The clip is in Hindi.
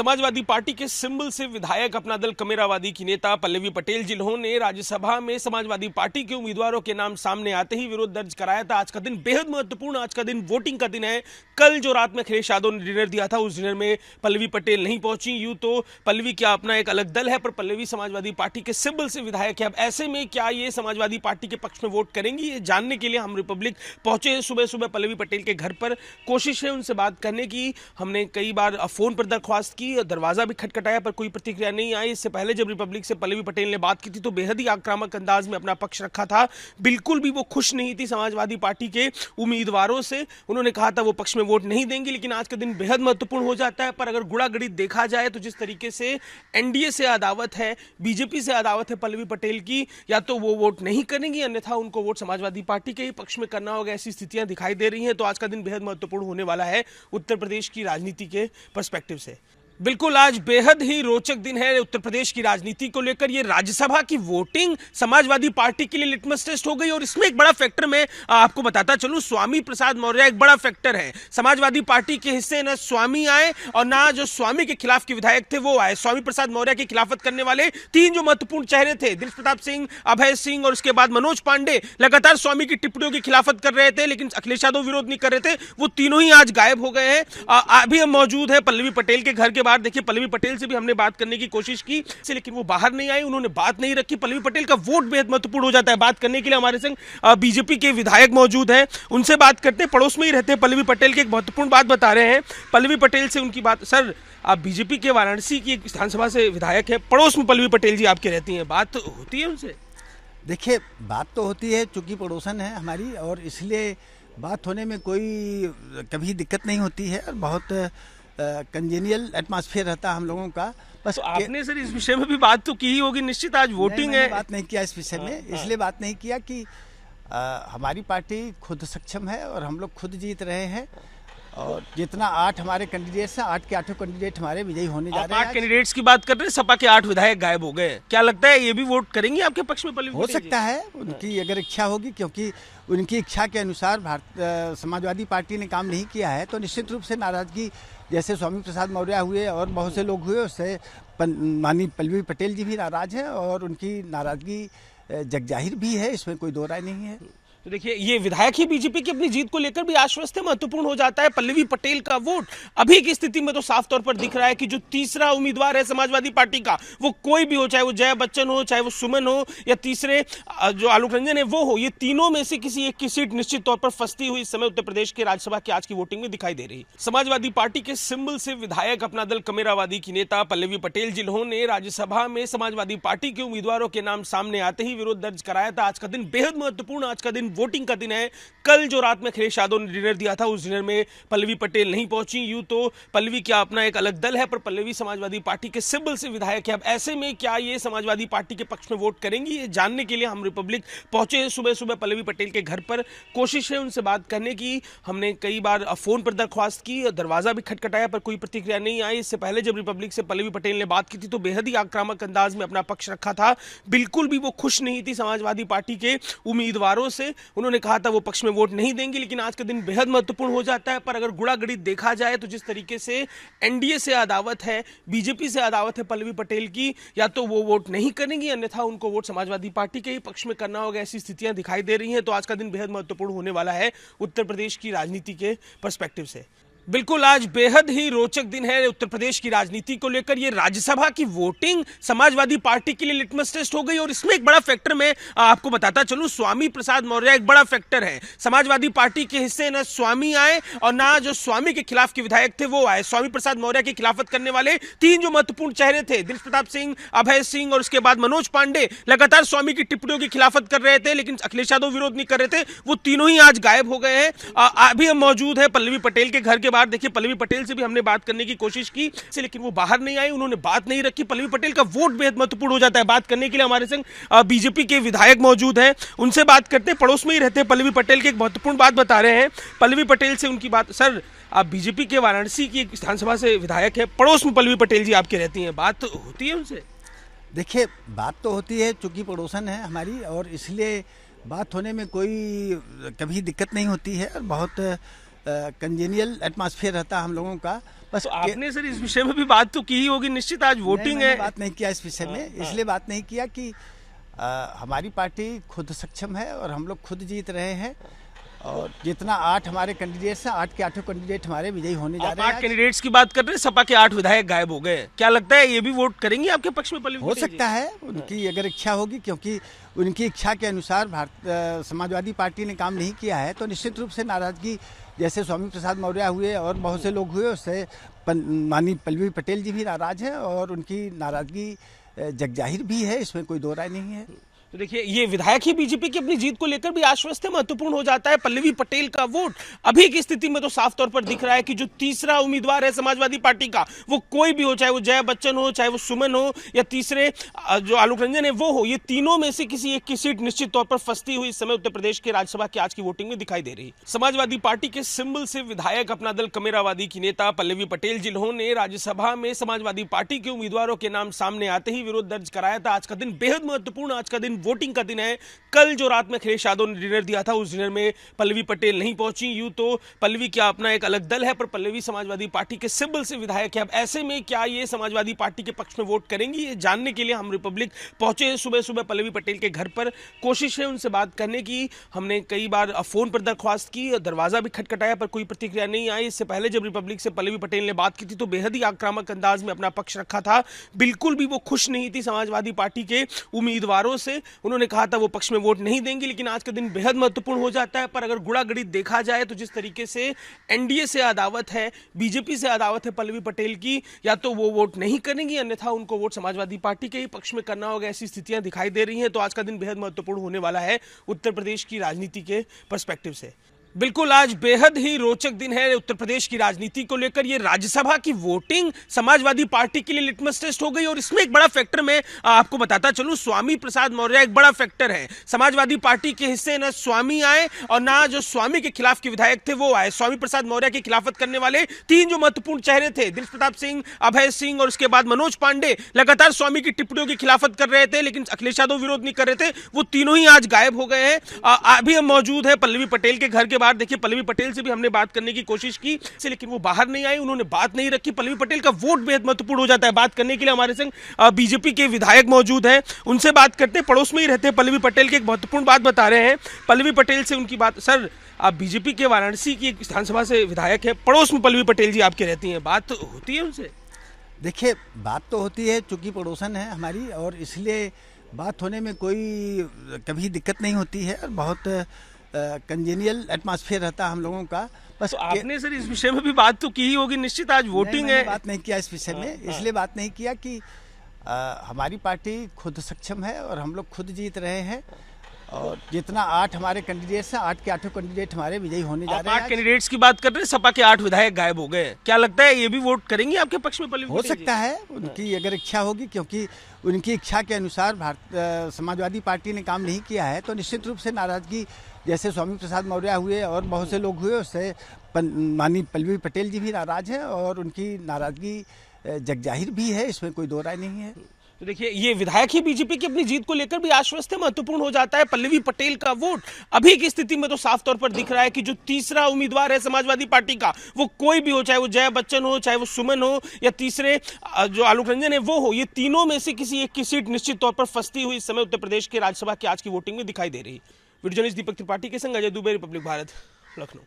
समाजवादी पार्टी के सिंबल से विधायक अपना दल कमेरावादी की नेता पल्लवी पटेल जिन्होंने राज्यसभा में समाजवादी पार्टी के उम्मीदवारों के नाम सामने आते ही विरोध दर्ज कराया था। आज का दिन बेहद महत्वपूर्ण, आज का दिन वोटिंग का दिन है। कल जो रात में अखिलेश यादव ने डिनर दिया था, उस डिनर में पल्लवी पटेल नहीं पहुंची। यूं तो पल्लवी क्या अपना एक अलग दल है, पर पल्लवी समाजवादी पार्टी के सिंबल से विधायक है। अब ऐसे में क्या ये समाजवादी पार्टी के पक्ष में वोट करेंगी, ये जानने के लिए हम रिपब्लिक पहुंचे हैं। सुबह सुबह पल्लवी पटेल के घर पर कोशिश है उनसे बात करने की। हमने कई बार फोन पर दरख्वास्त की, दरवाजा भी खटखटाया, पर कोई प्रतिक्रिया नहीं आई। इससे पहले जब रिपब्लिक से पल्लवी पटेल ने बात की थी तो बेहद ही आक्रामक अंदाज में अपना पक्ष रखा था। बिल्कुल भी वो खुश नहीं थी समाजवादी पार्टी के उम्मीदवारों से। उन्होंने कहा था वो पक्ष में वोट नहीं देंगे। लेकिन आज का दिन बेहद महत्वपूर्ण हो जाता है। पर अगर गुड़ागड़ी देखा जाए तो जिस तरीके से एनडीए से अदावत है, बीजेपी से अदावत है पल्लवी पटेल की, या तो वो वोट नहीं करेंगी, अन्यथा उनको वोट समाजवादी पार्टी के ही पक्ष में करना होगा। ऐसी स्थितियां दिखाई दे रही हैं। तो आज का दिन बेहद महत्वपूर्ण होने वाला है उत्तर प्रदेश की राजनीति के पर्सपेक्टिव से। बिल्कुल, आज बेहद ही रोचक दिन है उत्तर प्रदेश की राजनीति को लेकर। ये राज्यसभा की वोटिंग समाजवादी पार्टी के लिए लिटमस टेस्ट हो गई। और इसमें एक बड़ा फैक्टर मैं आपको बताता चलूं, स्वामी प्रसाद मौर्य एक बड़ा फैक्टर है। समाजवादी पार्टी के हिस्से न स्वामी आए और ना जो स्वामी के खिलाफ के विधायक थे वो आए। स्वामी प्रसाद मौर्य की खिलाफत करने वाले तीन जो महत्वपूर्ण चेहरे थे, दिनेश प्रताप सिंह, अभय सिंह और उसके बाद मनोज पांडे, लगातार स्वामी की टिप्पणियों की खिलाफत कर रहे थे, लेकिन अखिलेश यादव विरोध नहीं कर रहे थे। वो तीनों ही आज गायब हो गए हैं। अभी हम मौजूद है पल्लवी पटेल के घर के। देखिए, पल्लवी पटेल से भी हमने बात करने की कोशिश की, लेकिन वो बाहर नहीं आई, उन्होंने बात नहीं रखी। पल्लवी पटेल का वोट बेहद महत्वपूर्ण हो जाता है। बात करने के लिए हमारे संग बीजेपी के विधायक मौजूद हैं, उनसे बात करते हैं। पड़ोस में ही रहते हैं पल्लवी पटेल के, एक महत्वपूर्ण बात बता रहे हैं पल्लवी पटेल से उनकी बात। सर, आप बीजेपी के वाराणसी की विधानसभा से विधायक है, पड़ोस में पल्लवी पटेल जी आपके रहती हैं, बात होती है उनसे? देखिए, बात तो होती है, चूंकि पड़ोसन है हमारी, और इसलिए बात होने में कोई कभी दिक्कत नहीं होती है और बहुत कंजेनियल एटमॉस्फेयर रहता है हम लोगों का। बस तो आपने सर इस विषय में भी बात तो की ही होगी निश्चित। आज वोटिंग है। बात नहीं किया इस विषय में, इसलिए बात नहीं किया कि हमारी पार्टी खुद सक्षम है और हम लोग खुद जीत रहे हैं। और जितना 8 हमारे कैंडिडेट्स हैं, 8 के 8 कैंडिडेट हमारे विजयी होने जा रहे हैं। 8 कैंडिडेट्स की बात कर रहे हैं, सपा के 8 विधायक गायब हो गए। क्या लगता है ये भी वोट करेंगे आपके पक्ष में पल्लवी? हो सकता है, उनकी अगर इच्छा होगी, क्योंकि उनकी इच्छा के अनुसार समाजवादी पार्टी ने काम नहीं किया है, तो निश्चित रूप से नाराजगी, जैसे स्वामी प्रसाद मौर्य हुए और बहुत से लोग हुए, उससे माननीय पल्लवी पटेल जी भी नाराज हैं और उनकी नाराजगी जगजाहिर भी है, इसमें कोई दो राय नहीं है। तो देखिए, ये विधायक ही बीजेपी की अपनी जीत को लेकर भी आश्वस्त है। महत्वपूर्ण हो जाता है पल्लवी पटेल का वोट। अभी की स्थिति में तो साफ तौर पर दिख रहा है कि जो तीसरा उम्मीदवार है समाजवादी पार्टी का, वो कोई भी हो, चाहे वो जया बच्चन हो, चाहे वो सुमन हो, या तीसरे जो आलोक रंजन है वो हो, ये तीनों में से किसी एक की सीट निश्चित तौर पर फंसती हुई इस समय उत्तर प्रदेश के राज्यसभा की आज की वोटिंग में दिखाई दे रही। समाजवादी पार्टी के सिंबल से विधायक अपना दल कमेरावादी की नेता पल्लवी पटेल जिन्होंने राज्यसभा में समाजवादी पार्टी के उम्मीदवारों के नाम सामने आते ही विरोध दर्ज कराया था। आज का दिन बेहद महत्वपूर्ण, आज का दिन वोटिंग का दिन है। कल जो रात में अखिलेश यादव ने डिनर दिया था, उस डिनर में पल्लवी पटेल नहीं पहुंची। यूं तो पल्लवी क्या अपना एक अलग दल है, पर पल्लवी समाजवादी पार्टी के सिंबल से विधायक है। अब ऐसे में क्या ये समाजवादी पार्टी के पक्ष में वोट करेंगी, ये जानने के लिए हम रिपब्लिक पहुंचे हैं। सुबह सुबह पल्लवी पटेल के घर पर कोशिश है उनसे बात करने की। हमने कई बार फोन पर दरख्वास्त की, दरवाजा भी खटखटाया, पर कोई प्रतिक्रिया नहीं आई। इससे पहले जब रिपब्लिक से पल्लवी पटेल ने बात की थी तो बेहद ही आक्रामक अंदाज में अपना पक्ष रखा था। बिल्कुल भी वो खुश नहीं थी समाजवादी पार्टी के उम्मीदवारों से। उन्होंने कहा था वो पक्ष में वोट नहीं देंगे। लेकिन आज का दिन बेहद महत्वपूर्ण हो जाता है। पर अगर गुड़ागड़ी देखा जाए तो जिस तरीके से एनडीए से अदावत है, बीजेपी से अदावत है पल्लवी पटेल की, या तो वो वोट नहीं करेंगी, अन्यथा उनको वोट समाजवादी पार्टी के ही पक्ष में करना होगा। ऐसी स्थितियां दिखाई दे रही हैं। तो आज का दिन बेहद महत्वपूर्ण होने वाला है उत्तर प्रदेश की राजनीति के पर्सपेक्टिव से। बिल्कुल, आज बेहद ही रोचक दिन है उत्तर प्रदेश की राजनीति को लेकर। ये राज्यसभा की वोटिंग समाजवादी पार्टी के लिए लिटमस टेस्ट हो गई। और इसमें एक बड़ा फैक्टर मैं आपको बताता चलूं, स्वामी प्रसाद मौर्य एक बड़ा फैक्टर है। समाजवादी पार्टी के हिस्से न स्वामी आए और ना जो स्वामी के खिलाफ के विधायक थे वो आए। स्वामी प्रसाद मौर्य की खिलाफत करने वाले तीन जो महत्वपूर्ण चेहरे थे, दिनेश प्रताप सिंह, अभय सिंह और उसके बाद मनोज पांडे, लगातार स्वामी की टिप्पणियों की खिलाफत कर रहे थे, लेकिन अखिलेश यादव विरोध नहीं कर रहे थे। वो तीनों ही आज गायब हो गए हैं। अभी हम मौजूद है पल्लवी पटेल के घर के। देखिए, पल्लवी पटेल से भी हमने बात करने की कोशिश की, लेकिन वो बाहर नहीं आई, उन्होंने बात नहीं रखी। पल्लवी पटेल का वोट बेहद महत्वपूर्ण हो जाता है। बात करने के लिए हमारे संग बीजेपी के विधायक मौजूद हैं, उनसे बात करते हैं। पड़ोस में ही रहते हैं पल्लवी पटेल के, एक महत्वपूर्ण बात बता रहे हैं पल्लवी पटेल से उनकी बात। सर, आप बीजेपी के वाराणसी की विधानसभा से विधायक है, पड़ोस में पल्लवी पटेल जी आपके रहती हैं, बात होती है उनसे? देखिए, बात तो होती है, चूंकि पड़ोसन है हमारी, और इसलिए बात होने में कोई कभी दिक्कत नहीं होती है और बहुत कंजेनियल एटमॉस्फेयर रहता हम लोगों का। बस तो आपने सर इस विषय में भी बात तो की ही होगी निश्चित, आज वोटिंग है। बात नहीं किया इस विषय में, इसलिए बात नहीं किया कि हमारी पार्टी खुद सक्षम है और हम लोग खुद जीत रहे हैं। और जितना 8 हमारे कैंडिडेट्स हैं, 8 के 8 कैंडिडेट हमारे विजयी होने जा रहे हैं। 8 कैंडिडेट्स की बात कर रहे हैं, सपा के 8 विधायक गायब हो गए। क्या लगता है ये भी वोट करेंगे आपके पक्ष में? हो सकता है, उनकी अगर इच्छा होगी, क्योंकि उनकी इच्छा के अनुसार समाजवादी पार्टी ने काम नहीं किया है, तो निश्चित रूप से नाराजगी, जैसे स्वामी प्रसाद मौर्य हुए और बहुत से लोग हुए, उससे माननीय पल्लवी पटेल जी भी नाराज हैं और उनकी नाराजगी जगजाहिर भी है, इसमें कोई दो राय नहीं है। तो देखिए, ये विधायक ही बीजेपी की अपनी जीत को लेकर भी आश्वस्त है। महत्वपूर्ण हो जाता है पल्लवी पटेल का वोट। अभी की स्थिति में तो साफ तौर पर दिख रहा है कि जो तीसरा उम्मीदवार है समाजवादी पार्टी का, वो कोई भी हो, चाहे वो जया बच्चन हो, चाहे वो सुमन हो, या तीसरे जो आलोक रंजन है वो हो, ये तीनों में से किसी एक की सीट निश्चित तौर पर फंसती हुई इस समय उत्तर प्रदेश के राज्यसभा की आज की वोटिंग में दिखाई दे रही है। समाजवादी पार्टी के सिंबल से विधायक, अपना दल कमेरावादी की नेता पल्लवी पटेल, जिन्होंने राज्यसभा में समाजवादी पार्टी के उम्मीदवारों के नाम सामने आते ही विरोध दर्ज कराया था। आज का दिन बेहद महत्वपूर्ण, आज का दिन वोटिंग का दिन है। कल जो रात में अखिलेश यादव ने डिनर दिया था, उस डिनर में पल्लवी पटेल नहीं पहुंची। यूं तो पल्लवी क्या अपना एक अलग दल है, पर पल्लवी समाजवादी पार्टी के सिंबल से विधायक है। अब ऐसे में क्या ये समाजवादी पार्टी के पक्ष में वोट करेंगी, ये जानने के लिए हम रिपब्लिक पहुंचे हैं सुबह सुबह पल्लवी पटेल के घर पर। कोशिश है उनसे बात करने की, हमने कई बार फोन पर दरख्वास्त की, दरवाजा भी खटखटाया, पर कोई प्रतिक्रिया नहीं आई। इससे पहले जब रिपब्लिक से पल्लवी पटेल ने बात की थी तो बेहद ही आक्रामक अंदाज में अपना पक्ष रखा था। बिल्कुल भी वो खुश नहीं थी समाजवादी पार्टी के उम्मीदवारों से। उन्होंने कहा था वो पक्ष में वोट नहीं देंगे। लेकिन आज का दिन बेहद महत्वपूर्ण हो जाता है। पर अगर गुड़ागड़ी देखा जाए तो जिस तरीके से एनडीए से अदावत है, बीजेपी से अदावत है पल्लवी पटेल की, या तो वो वोट नहीं करेंगी, अन्यथा उनको वोट समाजवादी पार्टी के ही पक्ष में करना होगा। ऐसी स्थितियां दिखाई दे रही हैं। तो आज का दिन बेहद महत्वपूर्ण होने वाला है उत्तर प्रदेश की राजनीति के पर्सपेक्टिव से। बिल्कुल, आज बेहद ही रोचक दिन है उत्तर प्रदेश की राजनीति को लेकर। ये राज्यसभा की वोटिंग समाजवादी पार्टी के लिए लिटमस टेस्ट हो गई। और इसमें एक बड़ा फैक्टर मैं आपको बताता चलूं, स्वामी प्रसाद मौर्य एक बड़ा फैक्टर है। समाजवादी पार्टी के हिस्से न स्वामी आए और ना जो स्वामी के खिलाफ के विधायक थे वो आए। स्वामी प्रसाद मौर्य की खिलाफत करने वाले 3 जो महत्वपूर्ण चेहरे थे, दिनेश प्रताप सिंह, अभय सिंह और उसके बाद मनोज पांडे, लगातार स्वामी की टिप्पणियों की खिलाफत कर रहे थे, लेकिन अखिलेश यादव विरोध नहीं कर रहे थे। वो तीनों ही आज गायब हो गए हैं। अभी हम मौजूद है पल्लवी पटेल के घर के बाहर। देखिए, पल्लवी पटेल से भी हमने बात करने की कोशिश की, लेकिन वो बाहर नहीं आई, उन्होंने बात नहीं रखी। पल्लवी पटेल का वोट बेहद महत्वपूर्ण हो जाता है। बात करने के लिए हमारे संग बीजेपी के विधायक मौजूद हैं, उनसे बात करते हैं। पड़ोस में ही रहते हैं पल्लवी पटेल की, एक महत्वपूर्ण बात बता रहे हैं पल्लवी पटेल से उनकी बात। सर, आप बीजेपी के वाराणसी की विधानसभा से विधायक है, पड़ोस में पल्लवी पटेल जी आपके रहती हैं, बात होती है उनसे? देखिए, बात तो होती है, चूंकि पड़ोसन है हमारी, और इसलिए बात होने में कोई कभी दिक्कत नहीं होती है। बहुत कंजेनियल एटमॉस्फेयर रहता हम लोगों का। बस तो आपने सर इस विषय में भी बात तो की ही होगी निश्चित, आज वोटिंग है। बात नहीं किया इस विषय में, इसलिए बात नहीं किया कि हमारी पार्टी खुद सक्षम है और हम लोग खुद जीत रहे हैं। और जितना 8 हमारे कैंडिडेट्स हैं, 8 के 8 कैंडिडेट हमारे विजयी होने जा रहे हैं। 8 कैंडिडेट्स की बात कर रहे हैं, सपा के 8 विधायक गायब हो गए। क्या लगता है ये भी वोट करेंगे आपके पक्ष में पल्लवी पटेल? हो सकता है, उनकी अगर इच्छा होगी, क्योंकि उनकी इच्छा के अनुसार समाजवादी पार्टी ने काम नहीं किया है, तो निश्चित रूप से नाराजगी, जैसे स्वामी प्रसाद मौर्य हुए और बहुत से लोग हुए, उससे माननीय पल्लवी पटेल जी भी नाराज हैं और उनकी नाराजगी जगजाहिर भी है, इसमें कोई दो राय नहीं है। तो देखिए, ये विधायक ही बीजेपी की अपनी जीत को लेकर भी आश्वस्त है। महत्वपूर्ण हो जाता है पल्लवी पटेल का वोट। अभी की स्थिति में तो साफ तौर पर दिख रहा है कि जो तीसरा उम्मीदवार है समाजवादी पार्टी का, वो कोई भी हो, चाहे वो जया बच्चन हो, चाहे वो सुमन हो, या तीसरे जो आलोक रंजन है वो हो, ये तीनों में से किसी एक की सीट निश्चित तौर पर फंसती हुई इस समय उत्तर प्रदेश के राज्यसभा की आज की वोटिंग में दिखाई दे रही है। वीडियो जर्नलिस्ट दीपक त्रिपाठी के संग अजय दुबे, रिपब्लिक भारत, लखनऊ।